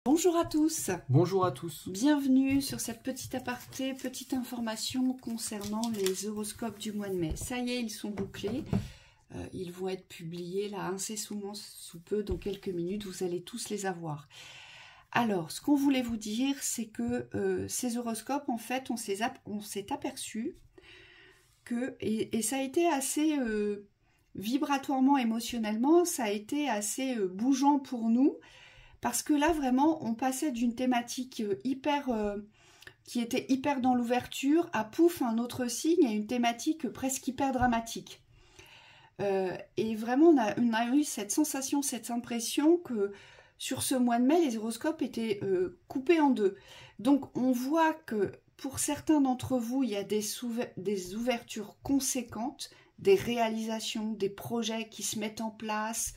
Bonjour à tous. Bonjour à tous. Bienvenue sur cette petite aparté, petite information concernant les horoscopes du mois de mai. Ça y est, ils sont bouclés. Ils vont être publiés là incessamment sous peu, dans quelques minutes, vous allez tous les avoir. Alors, ce qu'on voulait vous dire, c'est que ces horoscopes, en fait, on s'est aperçu que, et ça a été assez vibratoirement, émotionnellement, ça a été assez bougeant pour nous. Parce que là, vraiment, on passait d'une thématique qui était hyper dans l'ouverture à pouf, un autre signe, à une thématique presque hyper dramatique. Et vraiment, on a eu cette sensation, cette impression que sur ce mois de mai, les horoscopes étaient coupés en deux. Donc, on voit que pour certains d'entre vous, il y a des ouvertures conséquentes, des réalisations, des projets qui se mettent en place,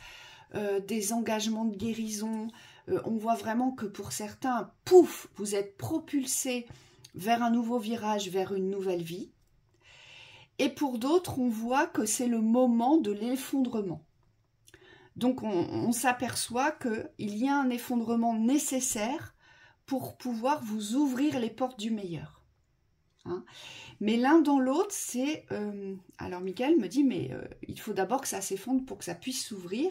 des engagements de guérison. On voit vraiment que pour certains, pouf, vous êtes propulsés vers un nouveau virage, vers une nouvelle vie. Et pour d'autres, on voit que c'est le moment de l'effondrement. Donc on s'aperçoit qu'il y a un effondrement nécessaire pour pouvoir vous ouvrir les portes du meilleur. Hein, mais l'un dans l'autre, c'est... alors Michael me dit, mais il faut d'abord que ça s'effondre pour que ça puisse s'ouvrir.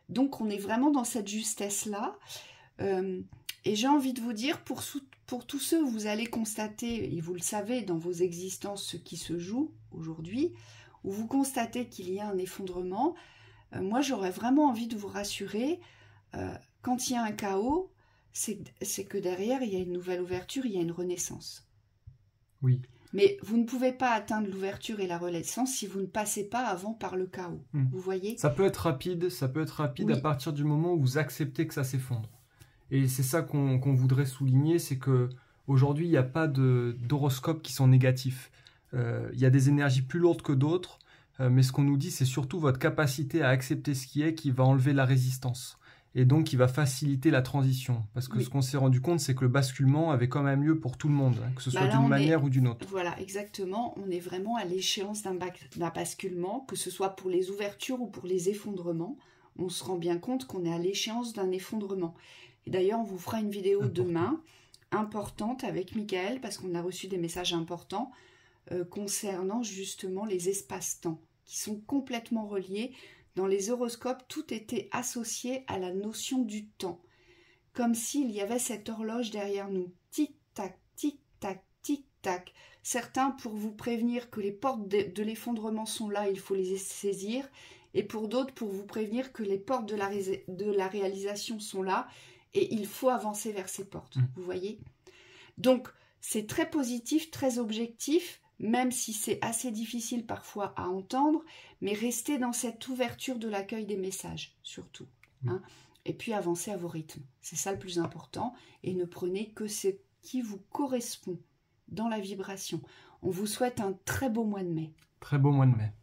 Donc on est vraiment dans cette justesse-là. Et j'ai envie de vous dire, pour tous ceux, vous allez constater, et vous le savez dans vos existences, ce qui se joue aujourd'hui, où vous constatez qu'il y a un effondrement, moi j'aurais vraiment envie de vous rassurer, quand il y a un chaos, c'est que derrière il y a une nouvelle ouverture, il y a une renaissance. Oui. Mais vous ne pouvez pas atteindre l'ouverture et la renaissance si vous ne passez pas avant par le chaos. Vous voyez ? Ça peut être rapide oui. À partir du moment où vous acceptez que ça s'effondre. Et c'est ça qu'on voudrait souligner, c'est que aujourd'hui il n'y a pas d'horoscopes qui sont négatifs. Il y a des énergies plus lourdes que d'autres, mais ce qu'on nous dit, c'est surtout votre capacité à accepter ce qui est qui va enlever la résistance. Et donc qui va faciliter la transition. Parce que ce qu'on s'est rendu compte, c'est que le basculement avait quand même lieu pour tout le monde, hein, que ce soit d'une manière ou d'une autre. Voilà, exactement. On est vraiment à l'échéance d'un basculement, que ce soit pour les ouvertures ou pour les effondrements. On se rend bien compte qu'on est à l'échéance d'un effondrement. Et d'ailleurs, on vous fera une vidéo demain, importante, avec Michael, parce qu'on a reçu des messages importants concernant justement les espaces-temps, qui sont complètement reliés. Dans les horoscopes, tout était associé à la notion du temps, comme s'il y avait cette horloge derrière nous. Tic-tac, tic-tac, tic-tac. Certains pour vous prévenir que les portes de l'effondrement sont là, il faut les saisir. Et pour d'autres pour vous prévenir que les portes de la réalisation sont là et il faut avancer vers ces portes. Vous voyez ? Donc, c'est très positif, très objectif, même si c'est assez difficile parfois à entendre, mais restez dans cette ouverture de l'accueil des messages, surtout. Hein, et puis avancez à vos rythmes. C'est ça le plus important. Et ne prenez que ce qui vous correspond dans la vibration. On vous souhaite un très beau mois de mai. Très beau mois de mai.